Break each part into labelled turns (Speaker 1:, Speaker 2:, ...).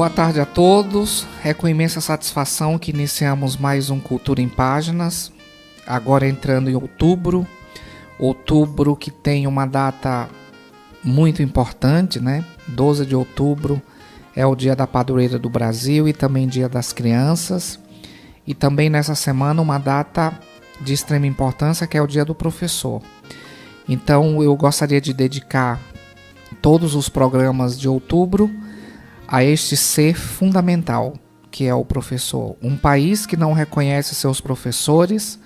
Speaker 1: Boa tarde a todos. É com imensa satisfação que iniciamos mais um Cultura em Páginas, agora entrando em outubro que tem uma data muito importante, né? 12 de outubro é o dia da padroeira do Brasil e também dia das crianças. E também nessa semana uma data de extrema importância que é o dia do professor. Então eu gostaria de dedicar todos os programas de outubro a este ser fundamental, que é o professor. Um país que não reconhece seus professores,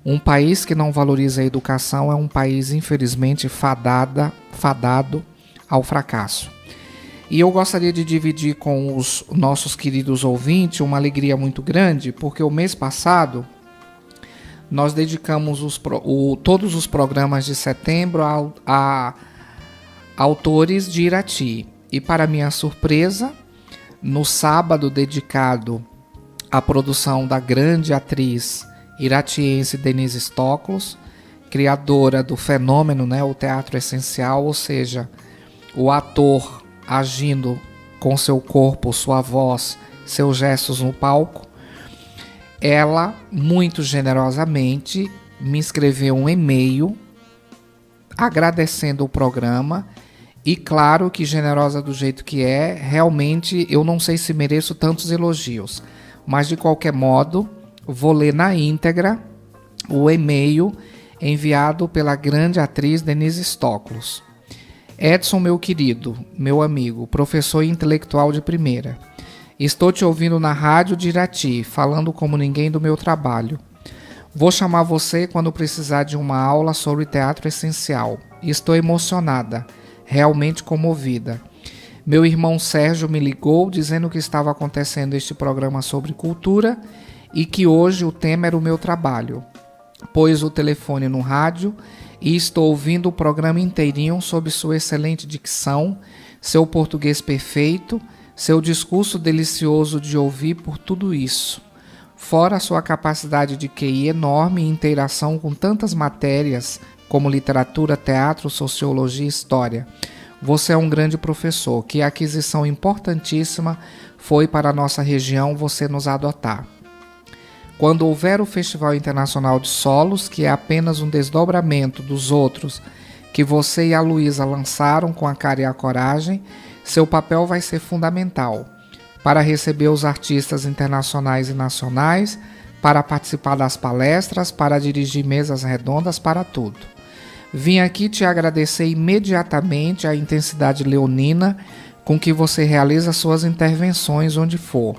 Speaker 1: um país que não valoriza a educação é um país, infelizmente, fadado ao fracasso. E eu gostaria de dividir com os nossos queridos ouvintes uma alegria muito grande, porque o mês passado nós dedicamos todos os programas de setembro a autores de Irati. E para minha surpresa, no sábado dedicado à produção da grande atriz iratiense Denise Stoklos, criadora do fenômeno, né, o teatro essencial, ou seja, o ator agindo com seu corpo, sua voz, seus gestos no palco, ela muito generosamente me escreveu um e-mail agradecendo o programa. E claro que generosa do jeito que é, realmente eu não sei se mereço tantos elogios, mas de qualquer modo vou ler na íntegra o e-mail enviado pela grande atriz Denise Stoklos. Edson, meu querido, meu amigo, professor intelectual de primeira, estou te ouvindo na rádio de Irati, falando como ninguém do meu trabalho. Vou chamar você quando precisar de uma aula sobre teatro essencial. Estou emocionada. Realmente comovida. Meu irmão Sérgio me ligou dizendo que estava acontecendo este programa sobre cultura e que hoje o tema era o meu trabalho. Pôs o telefone no rádio e estou ouvindo o programa inteirinho sob sua excelente dicção, seu português perfeito, seu discurso delicioso de ouvir por tudo isso. Fora sua capacidade de QI enorme e interação com tantas matérias como literatura, teatro, sociologia e história. Você é um grande professor, que aquisição importantíssima foi para a nossa região você nos adotar. Quando houver o Festival Internacional de Solos, que é apenas um desdobramento dos outros que você e a Luísa lançaram com a cara e a coragem, seu papel vai ser fundamental para receber os artistas internacionais e nacionais, para participar das palestras, para dirigir mesas redondas, para tudo. Vim aqui te agradecer imediatamente a intensidade leonina com que você realiza suas intervenções onde for.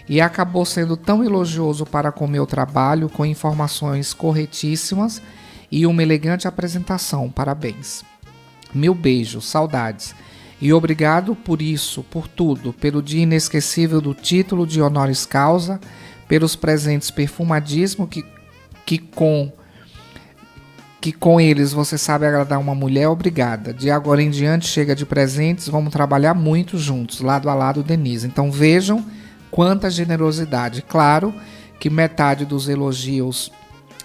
Speaker 1: E acabou sendo tão elogioso para com meu trabalho, com informações corretíssimas e uma elegante apresentação. Parabéns. Mil beijos, saudades. E obrigado por isso, por tudo, pelo dia inesquecível do título de honoris causa, pelos presentes perfumadíssimos que com eles você sabe agradar uma mulher, obrigada. De agora em diante chega de presentes, vamos trabalhar muito juntos, lado a lado, Denise. Então vejam quanta generosidade. Claro que metade dos elogios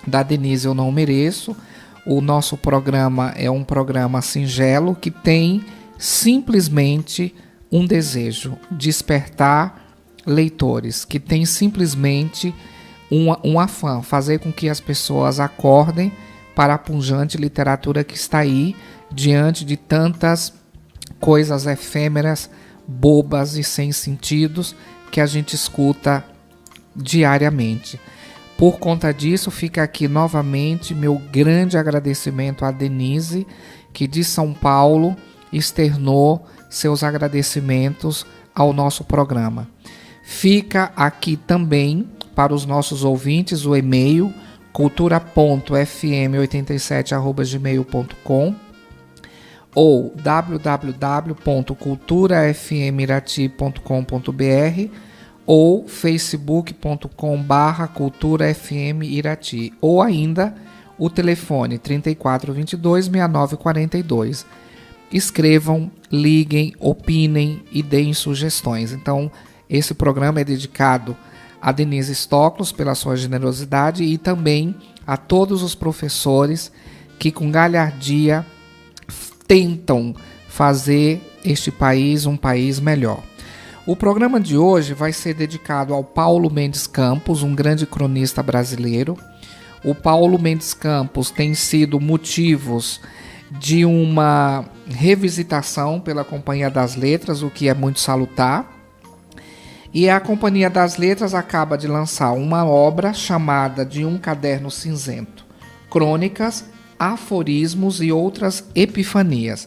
Speaker 1: da Denise eu não mereço. O nosso programa é um programa singelo que tem simplesmente um desejo, despertar leitores, que tem simplesmente um afã, fazer com que as pessoas acordem para a pungente literatura que está aí, diante de tantas coisas efêmeras, bobas e sem sentidos que a gente escuta diariamente. Por conta disso, fica aqui novamente meu grande agradecimento à Denise, que de São Paulo externou seus agradecimentos ao nosso programa. Fica aqui também para os nossos ouvintes o e-mail cultura.fm87@gmail.com ou www.culturafmirati.com.br ou facebook.com/culturafmirati ou ainda o telefone 3422-6942. Escrevam, liguem, opinem e deem sugestões. Então, esse programa é dedicado a Denise Stoklos pela sua generosidade e também a todos os professores que com galhardia tentam fazer este país um país melhor. O programa de hoje vai ser dedicado ao Paulo Mendes Campos, um grande cronista brasileiro. O Paulo Mendes Campos tem sido motivos de uma revisitação pela Companhia das Letras, o que é muito salutar. E a Companhia das Letras acaba de lançar uma obra chamada De um Caderno Cinzento, Crônicas, Aforismos e Outras Epifanias.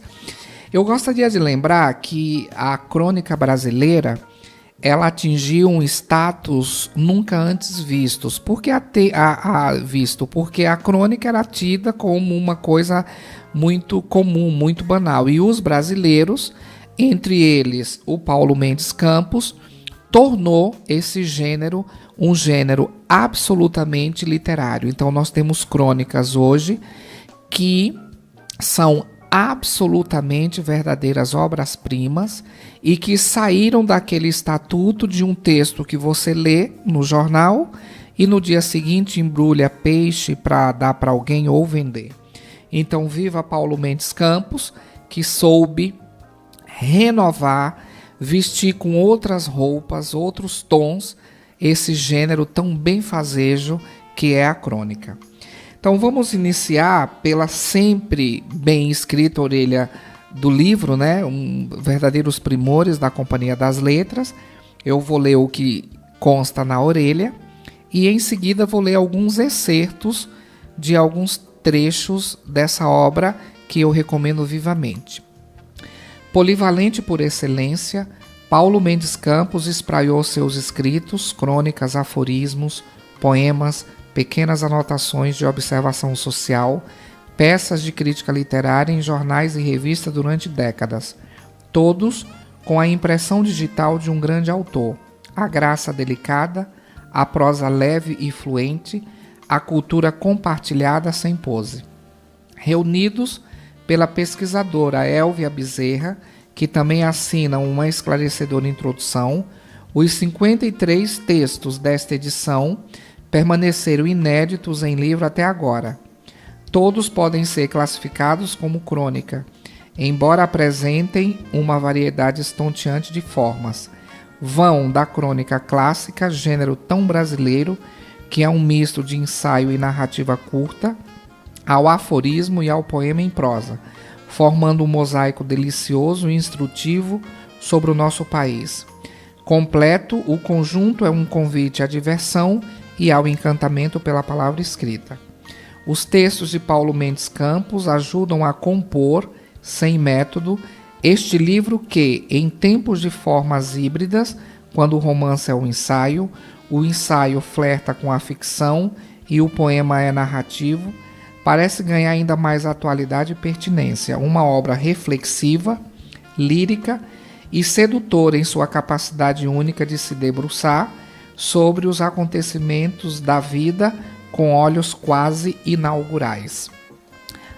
Speaker 1: Eu gostaria de lembrar que a crônica brasileira ela atingiu um status nunca antes vistos, porque porque a crônica era tida como uma coisa muito comum, muito banal. E os brasileiros, entre eles o Paulo Mendes Campos, tornou esse gênero um gênero absolutamente literário. Então nós temos crônicas hoje que são absolutamente verdadeiras obras-primas e que saíram daquele estatuto de um texto que você lê no jornal e no dia seguinte embrulha peixe para dar para alguém ou vender. Então viva Paulo Mendes Campos, que soube renovar, vestir com outras roupas, outros tons, esse gênero tão benfazejo que é a crônica. Então vamos iniciar pela sempre bem escrita orelha do livro, né? Verdadeiros primores da Companhia das Letras. Eu vou ler o que consta na orelha e em seguida vou ler alguns excertos de alguns trechos dessa obra que eu recomendo vivamente. Polivalente por excelência, Paulo Mendes Campos espraiou seus escritos, crônicas, aforismos, poemas, pequenas anotações de observação social, peças de crítica literária em jornais e revistas durante décadas, todos com a impressão digital de um grande autor, a graça delicada, a prosa leve e fluente, a cultura compartilhada sem pose. Reunidos pela pesquisadora Elvia Bezerra, que também assina uma esclarecedora introdução, os 53 textos desta edição permaneceram inéditos em livro até agora. Todos podem ser classificados como crônica, embora apresentem uma variedade estonteante de formas. Vão da crônica clássica, gênero tão brasileiro que é um misto de ensaio e narrativa curta, ao aforismo e ao poema em prosa, formando um mosaico delicioso e instrutivo sobre o nosso país. Completo, o conjunto é um convite à diversão e ao encantamento pela palavra escrita. Os textos de Paulo Mendes Campos ajudam a compor, sem método, este livro que, em tempos de formas híbridas, quando o romance é um ensaio, o ensaio flerta com a ficção e o poema é narrativo, parece ganhar ainda mais atualidade e pertinência, uma obra reflexiva, lírica e sedutora em sua capacidade única de se debruçar sobre os acontecimentos da vida com olhos quase inaugurais.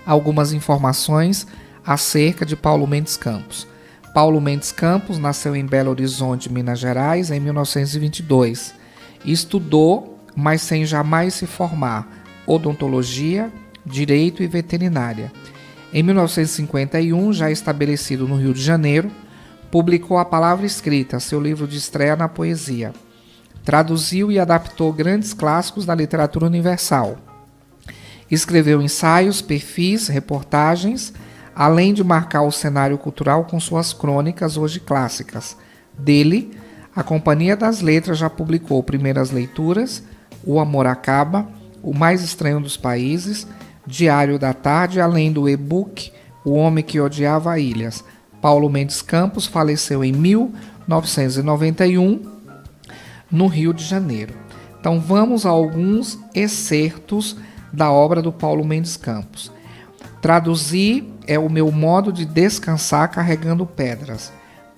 Speaker 1: Algumas informações acerca de Paulo Mendes Campos. Paulo Mendes Campos nasceu em Belo Horizonte, Minas Gerais, em 1922. Estudou, mas sem jamais se formar, odontologia, direito e veterinária. Em 1951, já estabelecido no Rio de Janeiro, publicou A Palavra Escrita, seu livro de estreia na poesia. Traduziu e adaptou grandes clássicos da literatura universal. Escreveu ensaios, perfis, reportagens, além de marcar o cenário cultural com suas crônicas hoje clássicas. Dele, a Companhia das Letras já publicou Primeiras Leituras, O Amor Acaba, O Mais Estranho dos Países, Diário da Tarde, além do e-book O Homem que Odiava Ilhas. Paulo Mendes Campos faleceu em 1991, no Rio de Janeiro. Então vamos a alguns excertos da obra do Paulo Mendes Campos. Traduzir é o meu modo de descansar carregando pedras.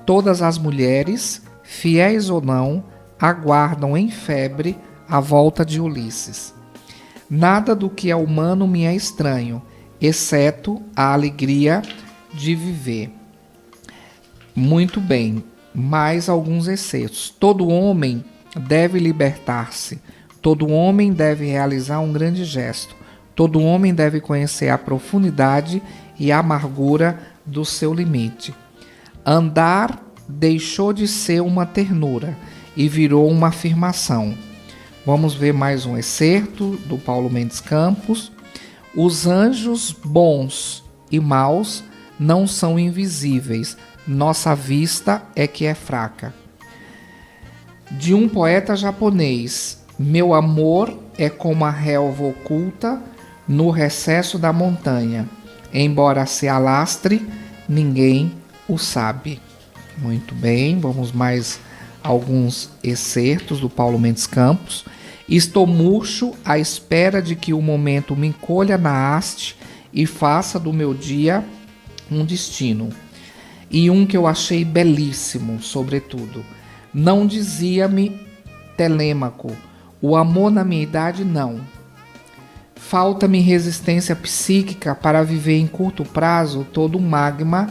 Speaker 1: Todas as mulheres, fiéis ou não, aguardam em febre a volta de Ulisses. Nada do que é humano me é estranho, exceto a alegria de viver. Muito bem, mais alguns excertos. Todo homem deve libertar-se. Todo homem deve realizar um grande gesto. Todo homem deve conhecer a profundidade e a amargura do seu limite. Andar deixou de ser uma ternura e virou uma afirmação. Vamos ver mais um excerto do Paulo Mendes Campos. Os anjos bons e maus não são invisíveis, nossa vista é que é fraca. De um poeta japonês, meu amor é como a relva oculta no recesso da montanha, embora se alastre, ninguém o sabe. Muito bem, vamos mais alguns excertos do Paulo Mendes Campos. Estou murcho à espera de que o momento me encolha na haste e faça do meu dia um destino. E um que eu achei belíssimo, sobretudo. Não dizia-me Telêmaco, o amor na minha idade não. Falta-me resistência psíquica para viver em curto prazo todo o magma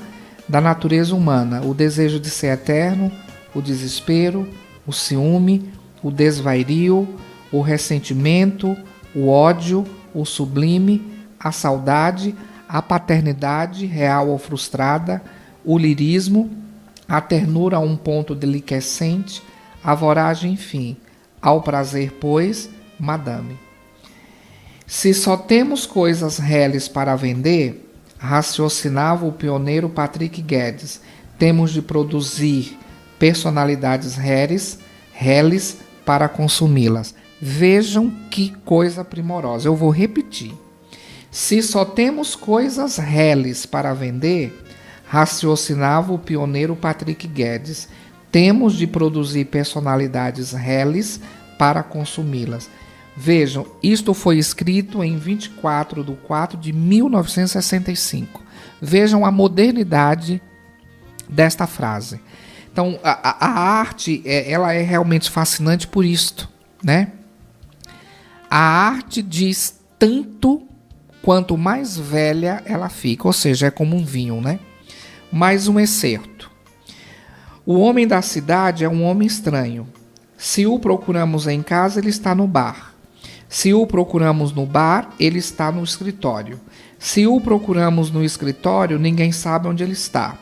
Speaker 1: da natureza humana, o desejo de ser eterno, o desespero, o ciúme, o desvario, o ressentimento, o ódio, o sublime, a saudade, a paternidade real ou frustrada, o lirismo, a ternura a um ponto deliquescente, a voragem, enfim, ao prazer, pois, madame. Se só temos coisas reles para vender, raciocinava o pioneiro Patrick Guedes, temos de produzir personalidades reles para consumi-las. Vejam que coisa primorosa. Eu vou repetir. Se só temos coisas reles para vender, raciocinava o pioneiro Patrick Guedes, temos de produzir personalidades reles para consumi-las. Vejam, isto foi escrito em 24/4/1965. Vejam a modernidade desta frase. Então, a arte, ela é realmente fascinante por isto, né? A arte diz tanto quanto mais velha ela fica, ou seja, é como um vinho, né? Mais um excerto. O homem da cidade é um homem estranho. Se o procuramos em casa, ele está no bar. Se o procuramos no bar, ele está no escritório. Se o procuramos no escritório, ninguém sabe onde ele está.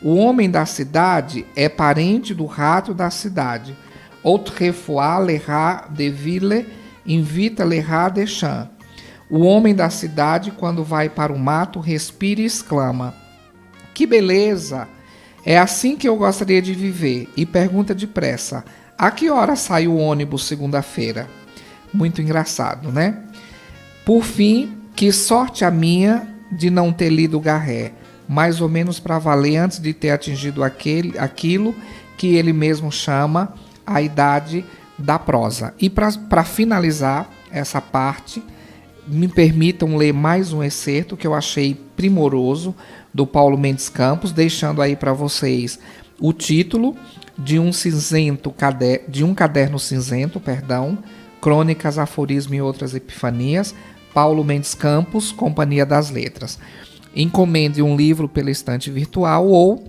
Speaker 1: O homem da cidade é parente do rato da cidade. Autrefois le rat de ville invita le rat des champs. O homem da cidade, quando vai para o mato, respira e exclama: que beleza! É assim que eu gostaria de viver. E pergunta depressa: a que hora sai o ônibus segunda-feira? Muito engraçado, né? Por fim, que sorte a minha de não ter lido Garré, mais ou menos para valer antes de ter atingido aquilo que ele mesmo chama a idade da prosa. E para finalizar essa parte, me permitam ler mais um excerto que eu achei primoroso do Paulo Mendes Campos, deixando aí para vocês o título de um caderno cinzento, Crônicas, Aforismo e Outras Epifanias, Paulo Mendes Campos, Companhia das Letras. Encomende um livro pela estante virtual ou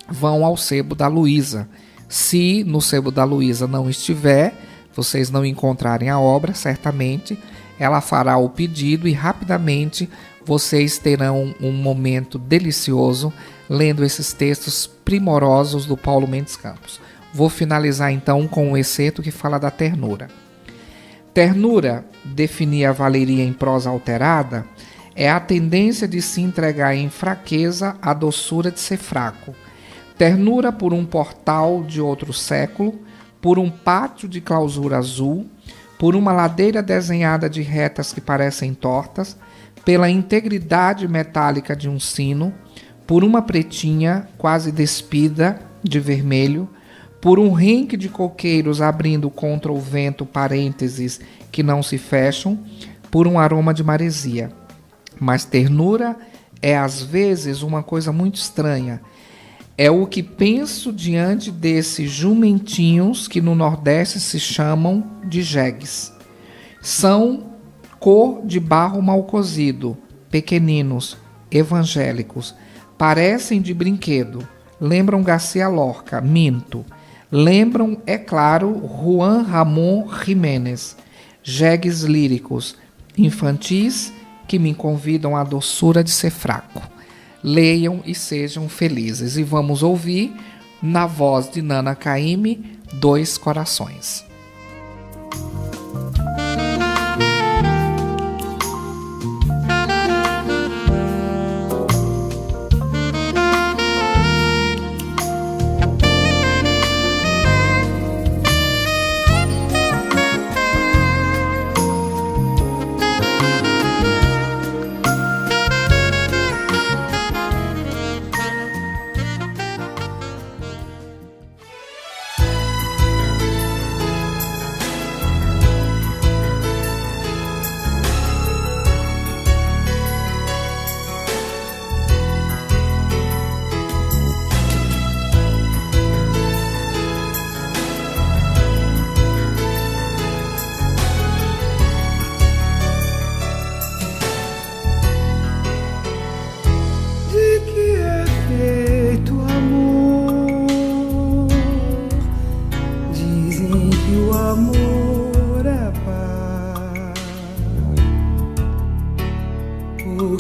Speaker 1: vão ao Sebo da Luísa. Se no Sebo da Luísa não estiver, vocês não encontrarem a obra, certamente ela fará o pedido e rapidamente vocês terão um momento delicioso lendo esses textos primorosos do Paulo Mendes Campos. Vou finalizar então com um excerto que fala da ternura. Ternura, definia Valeria em prosa alterada, é a tendência de se entregar em fraqueza à doçura de ser fraco. Ternura por um portal de outro século, por um pátio de clausura azul, por uma ladeira desenhada de retas que parecem tortas, pela integridade metálica de um sino, por uma pretinha quase despida de vermelho, por um renque de coqueiros abrindo contra o vento parênteses que não se fecham, por um aroma de maresia. Mas ternura é às vezes uma coisa muito estranha. É o que penso diante desses jumentinhos que no Nordeste se chamam de jegues. São cor de barro mal cozido, pequeninos, evangélicos, parecem de brinquedo, lembram Garcia Lorca, minto. Lembram, é claro, Juan Ramón Jiménez, jegues líricos, infantis que me convidam à doçura de ser fraco. Leiam e sejam felizes. E vamos ouvir na voz de Nana Caymmi, Dois Corações.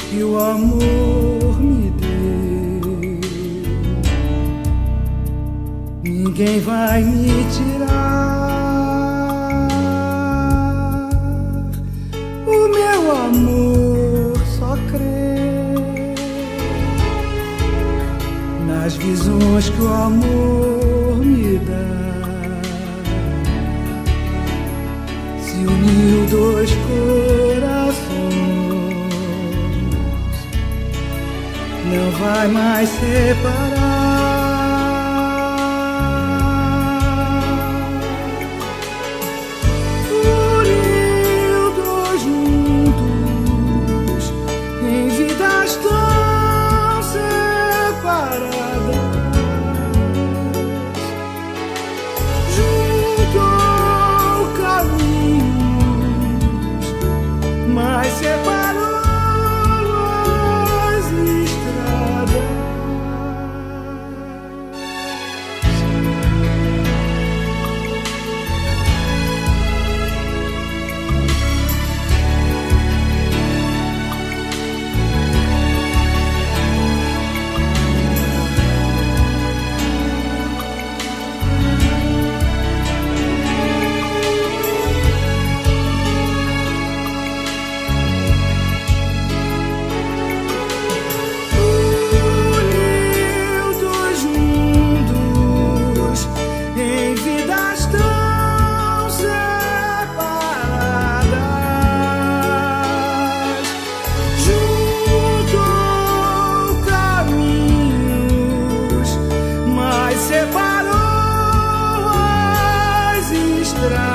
Speaker 2: Que o amor me deu, ninguém vai me tirar. O meu amor só crê nas visões que o amor me dá. Se uniu dois corações, não vai mais separar. Uniu dois mundos em vidas tão separadas, juntou caminhos, mas separou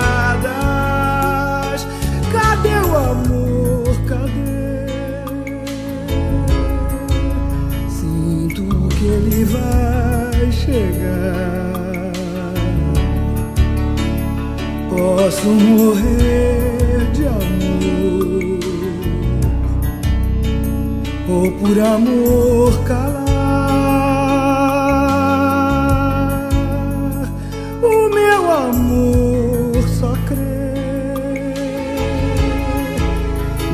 Speaker 2: estradas. Cadê o amor? Cadê? Sinto que ele vai chegar. Posso morrer de amor, ou por amor calar. O meu amor só crê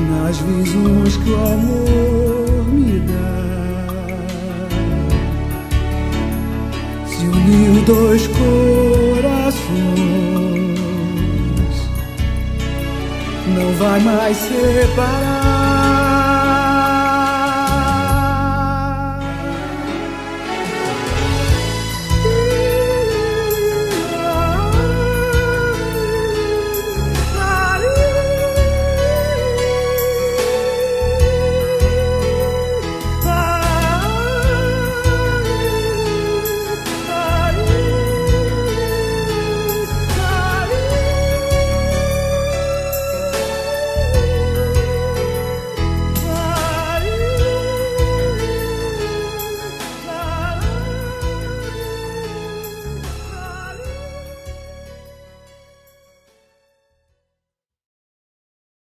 Speaker 2: nas visões que o amor me dá. Se uniu dois corações, não vai mais separar.